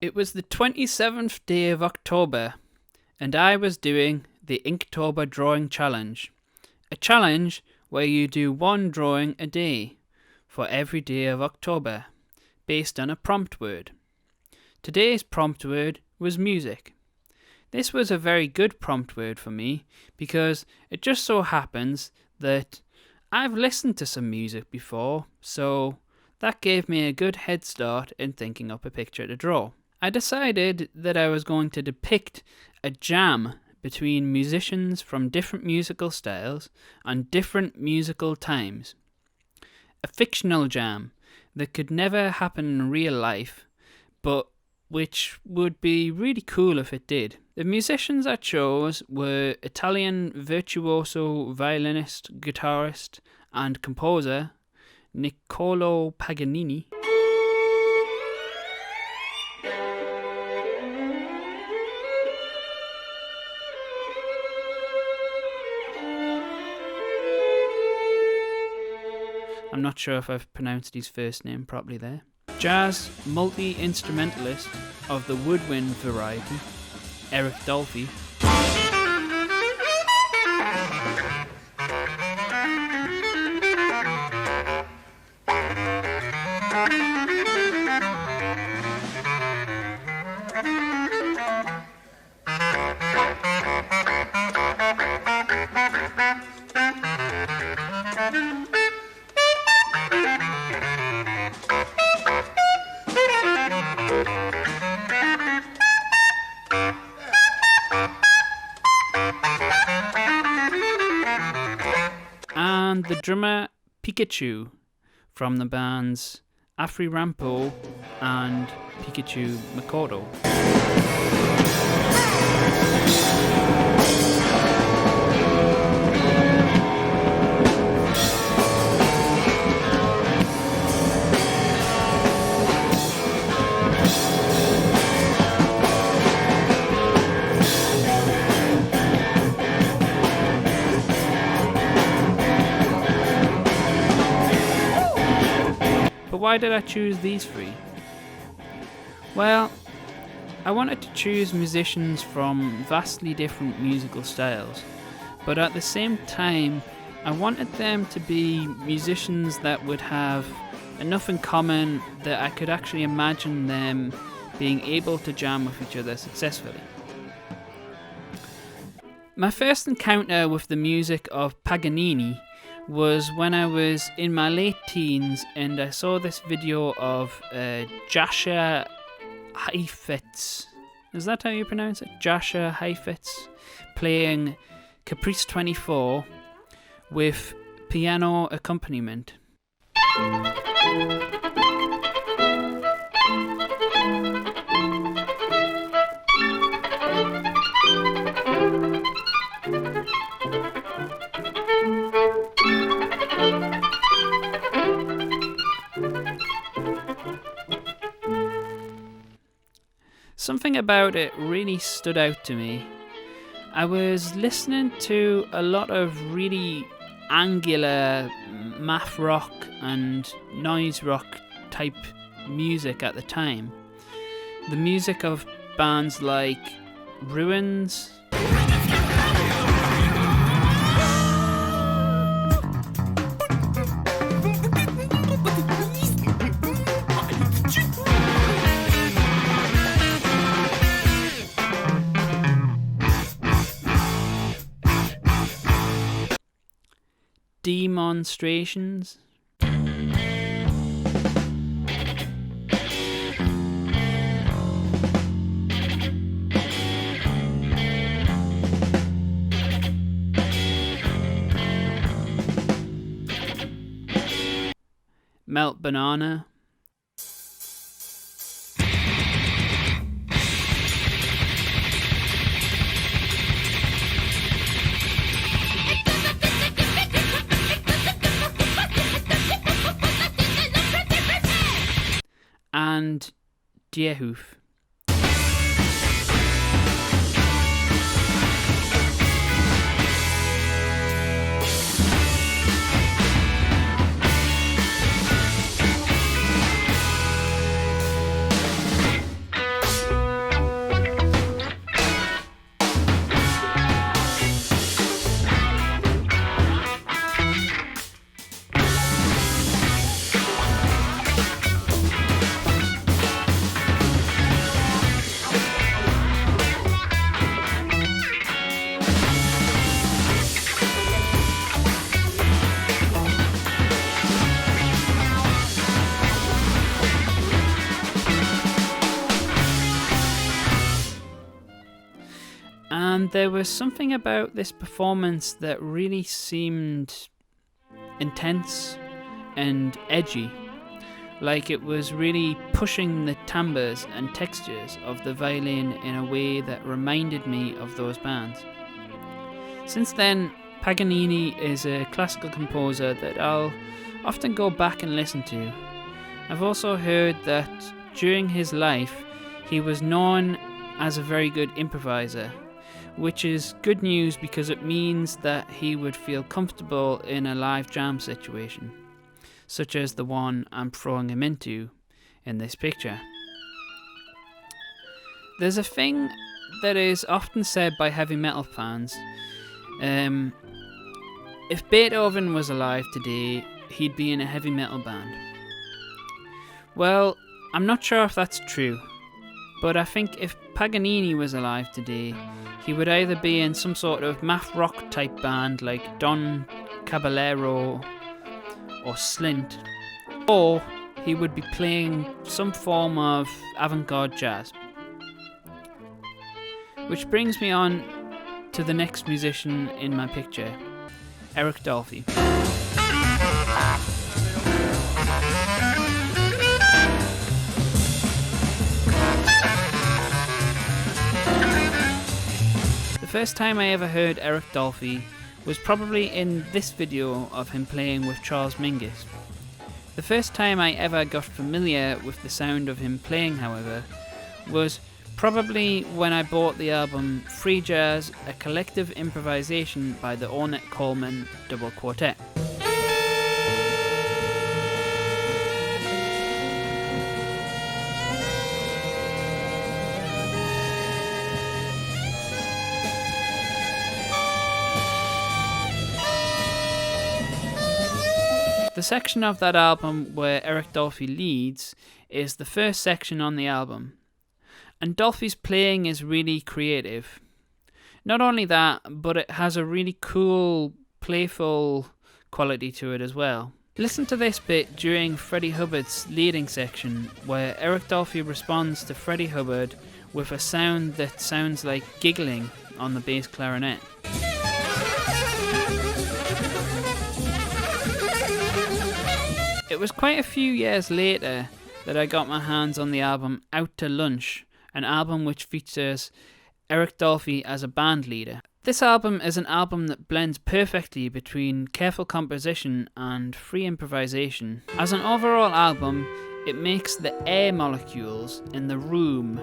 It was the 27th day of October, and I was doing the Inktober drawing challenge. A challenge where you do one drawing a day for every day of October, based on a prompt word. Today's prompt word was music. This was a very good prompt word for me because it just so happens that I've listened to some music before, so that gave me a good head start in thinking up a picture to draw. I decided that I was going to depict a jam between musicians from different musical styles and different musical times. A fictional jam that could never happen in real life, but which would be really cool if it did. The musicians I chose were Italian virtuoso violinist, guitarist and composer Niccolo Paganini, I'm not sure if I've pronounced his first name properly there. Jazz multi-instrumentalist of the woodwing variety, Eric Dolphy. And the drummer Pikacyu from the bands Afrirampo and Pikacyu Makoto. But why did I choose these three? Well, I wanted to choose musicians from vastly different musical styles, but at the same time, I wanted them to be musicians that would have enough in common that I could actually imagine them being able to jam with each other successfully. My first encounter with the music of Paganini was when I was in my late teens and I saw this video of Jascha Heifetz. Is that how you pronounce it? Jascha Heifetz playing Caprice 24 with piano accompaniment. Something about it really stood out to me. I was listening to a lot of really angular math rock and noise rock type music at the time. The music of bands like Ruins, Demonstrations, Melt Banana, and Diehoef. And there was something about this performance that really seemed intense and edgy, like it was really pushing the timbres and textures of the violin in a way that reminded me of those bands. Since then, Paganini is a classical composer that I'll often go back and listen to. I've also heard that during his life he was known as a very good improviser, which is good news because it means that he would feel comfortable in a live jam situation, such as the one I'm throwing him into in this picture. There's a thing that is often said by heavy metal fans. If Beethoven was alive today, he'd be in a heavy metal band. Well, I'm not sure if that's true, but I think if Paganini was alive today, he would either be in some sort of math rock type band like Don Caballero or Slint, or he would be playing some form of avant-garde jazz. Which brings me on to the next musician in my picture, Eric Dolphy. The first time I ever heard Eric Dolphy was probably in this video of him playing with Charles Mingus. The first time I ever got familiar with the sound of him playing, however, was probably when I bought the album Free Jazz, a collective improvisation by the Ornette Coleman Double Quartet. The section of that album where Eric Dolphy leads is the first section on the album, and Dolphy's playing is really creative. Not only that, but it has a really cool, playful quality to it as well. Listen to this bit during Freddie Hubbard's leading section, where Eric Dolphy responds to Freddie Hubbard with a sound that sounds like giggling on the bass clarinet. It was quite a few years later that I got my hands on the album Out to Lunch, an album which features Eric Dolphy as a band leader. This album is an album that blends perfectly between careful composition and free improvisation. As an overall album, it makes the air molecules in the room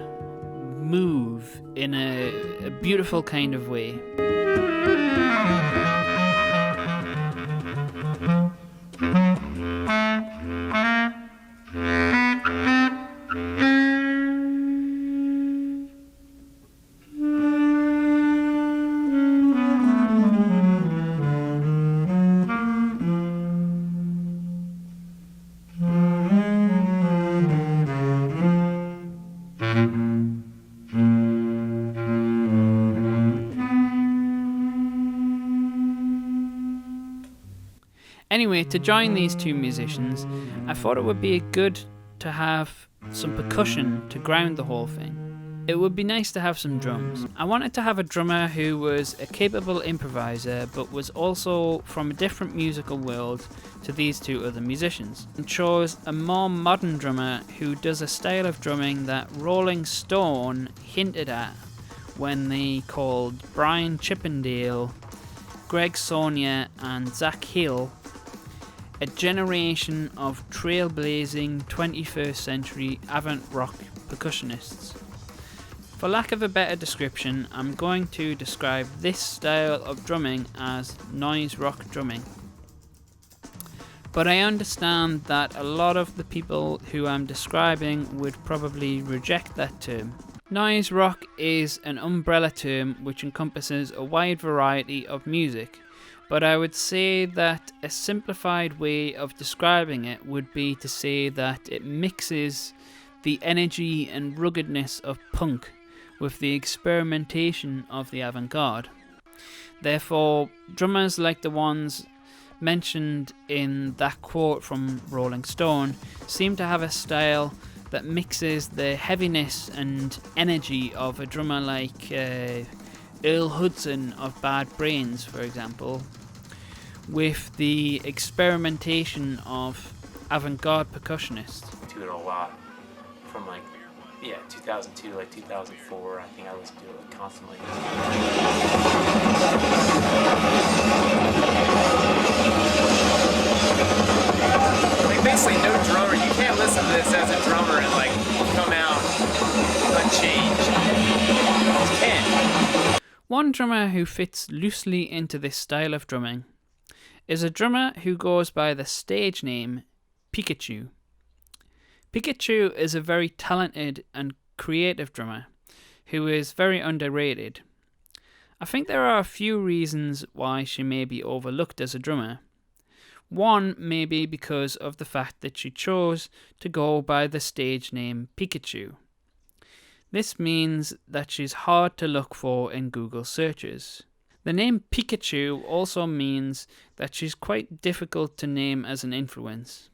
move in a beautiful kind of way. Anyway, to join these two musicians, I thought it would be good to have some percussion to ground the whole thing. It would be nice to have some drums. I wanted to have a drummer who was a capable improviser but was also from a different musical world to these two other musicians, and chose a more modern drummer who does a style of drumming that Rolling Stone hinted at when they called Brian Chippendale, Greg Sonia and Zach Hill a generation of trailblazing 21st century avant rock percussionists. For lack of a better description, I'm going to describe this style of drumming as noise rock drumming. But I understand that a lot of the people who I'm describing would probably reject that term. Noise rock is an umbrella term which encompasses a wide variety of music, but I would say that a simplified way of describing it would be to say that it mixes the energy and ruggedness of punk with the experimentation of the avant-garde. Therefore, drummers like the ones mentioned in that quote from Rolling Stone seem to have a style that mixes the heaviness and energy of a drummer like Earl Hudson of Bad Brains, for example, with the experimentation of avant-garde percussionists. Do it a lot from 2002 to 2004. I think I listened to it constantly. Basically no drummer. You can't listen to this as a drummer and come out unchanged. You can't. One drummer who fits loosely into this style of drumming is a drummer who goes by the stage name Pikacyu. Pikacyu is a very talented and creative drummer who is very underrated. I think there are a few reasons why she may be overlooked as a drummer. One may be because of the fact that she chose to go by the stage name Pikacyu. This means that she's hard to look for in Google searches. The name Pikacyu also means that she's quite difficult to name as an influence.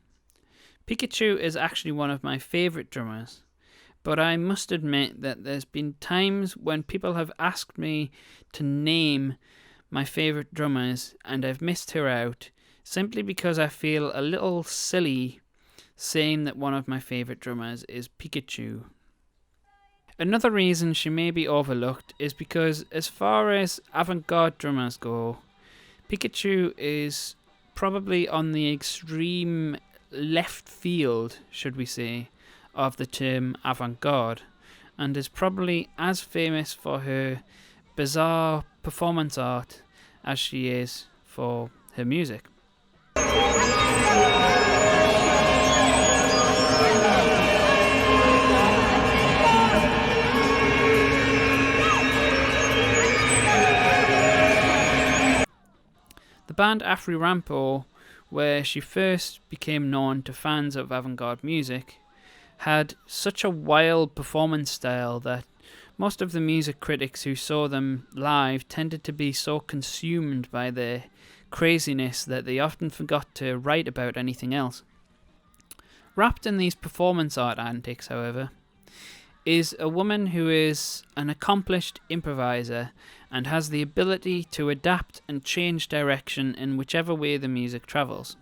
Pikacyu is actually one of my favourite drummers, but I must admit that there's been times when people have asked me to name my favourite drummers and I've missed her out simply because I feel a little silly saying that one of my favourite drummers is Pikacyu. Another reason she may be overlooked is because as far as avant-garde drummers go, Pikacyu is probably on the extreme left field, should we say, of the term avant-garde, and is probably as famous for her bizarre performance art as she is for her music. The band Afrirampo, where she first became known to fans of avant-garde music, had such a wild performance style that most of the music critics who saw them live tended to be so consumed by their craziness that they often forgot to write about anything else. Wrapped in these performance art antics, however, is a woman who is an accomplished improviser and has the ability to adapt and change direction in whichever way the music travels.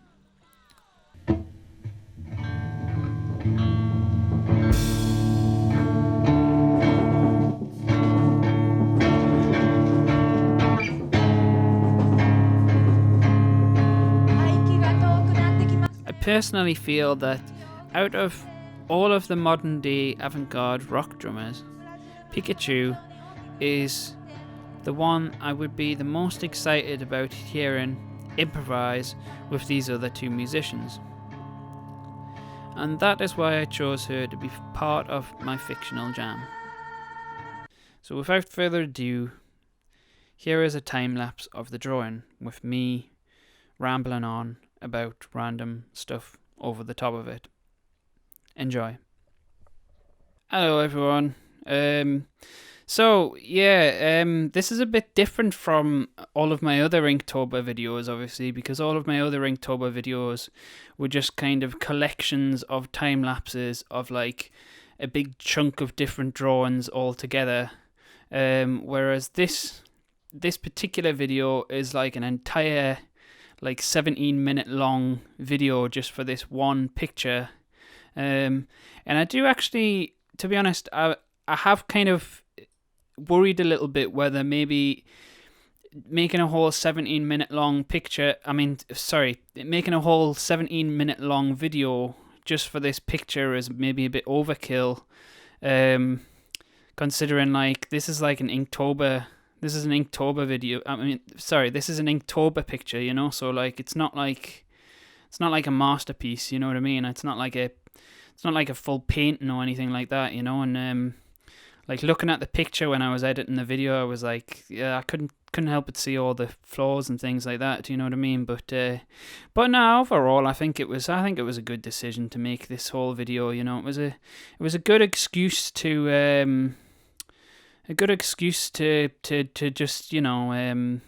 I personally feel that out of all of the modern day avant-garde rock drummers, Pikacyu is the one I would be the most excited about hearing improvise with these other two musicians. And that is why I chose her to be part of my fictional jam. So without further ado, here is a time lapse of the drawing with me rambling on about random stuff over the top of it. Enjoy. Hello everyone. This is a bit different from all of my other Inktober videos, obviously, because all of my other Inktober videos were just kind of collections of time lapses of like a big chunk of different drawings all together. Whereas this particular video is like an entire 17-minute long video just for this one picture. And I do actually, to be honest, I have kind of worried a little bit whether maybe making a whole 17-minute long making a whole 17-minute long video just for this picture is maybe a bit overkill, considering this is an Inktober video. This is an Inktober picture, you know, so it's not like a masterpiece, you know what I mean? It's not like a full painting or anything like that, you know. And looking at the picture when I was editing the video, I was like, yeah, I couldn't help but see all the flaws and things like that. Do you know what I mean? But no, overall, I think it was a good decision to make this whole video. You know, it was a good excuse to just, you know,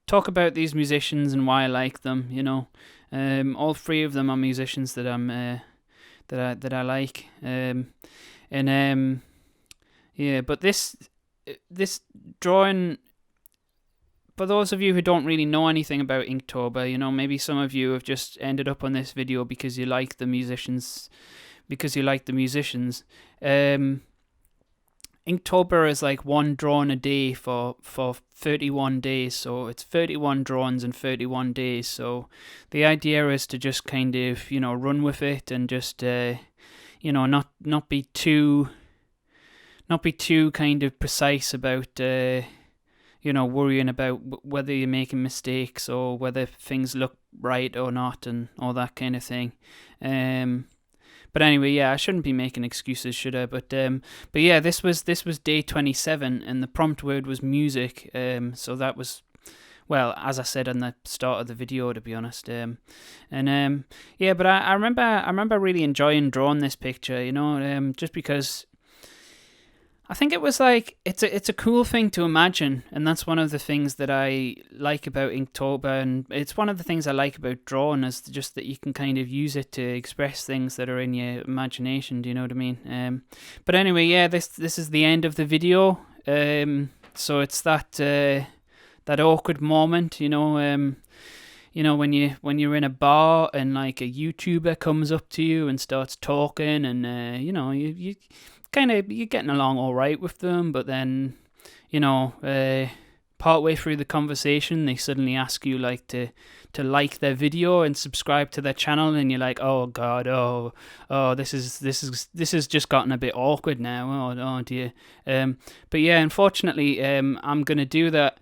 talk about these musicians and why I like them. You know, all three of them are musicians that I like. Yeah, but this drawing for those of you who don't really know anything about Inktober, you know, maybe some of you have just ended up on this video because you like the musicians, Inktober is like one drawing a day for 31 days, so it's 31 drawings in 31 days. So the idea is to just kind of, you know, run with it and just, you know, not be too kind of precise about, you know, worrying about whether you're making mistakes or whether things look right or not and all that kind of thing. But anyway, yeah, I shouldn't be making excuses, should I? But yeah, this was day 27, and the prompt word was music. So that was, well, as I said on the start of the video, to be honest. Yeah, but I remember really enjoying drawing this picture, you know, just because I think it was like, it's a cool thing to imagine, and that's one of the things that I like about Inktober, and it's one of the things I like about drawing, is just that you can kind of use it to express things that are in your imagination, do you know what I mean? But anyway, yeah, this is the end of the video, so it's that awkward moment, you know, when you're in a bar and like a YouTuber comes up to you and starts talking, and you know, you're getting along all right with them, but then, you know, partway through the conversation, they suddenly ask you like to like their video and subscribe to their channel, and you're like, oh god, oh this has just gotten a bit awkward now. Oh dear. But yeah, unfortunately, I'm gonna do that.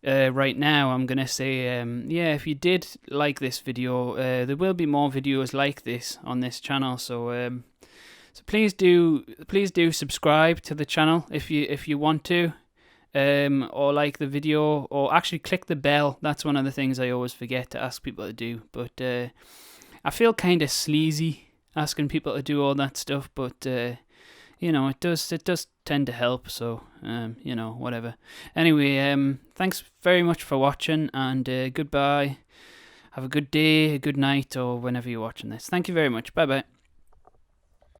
Right now, I'm gonna say, yeah, if you did like this video, there will be more videos like this on this channel. So please do subscribe to the channel if you want to, or like the video, or actually click the bell. That's one of the things I always forget to ask people to do. But I feel kind of sleazy asking people to do all that stuff, but you know, it does tend to help. So you know, whatever. Anyway, thanks very much for watching, and goodbye. Have a good day, a good night, or whenever you're watching this. Thank you very much. Bye bye.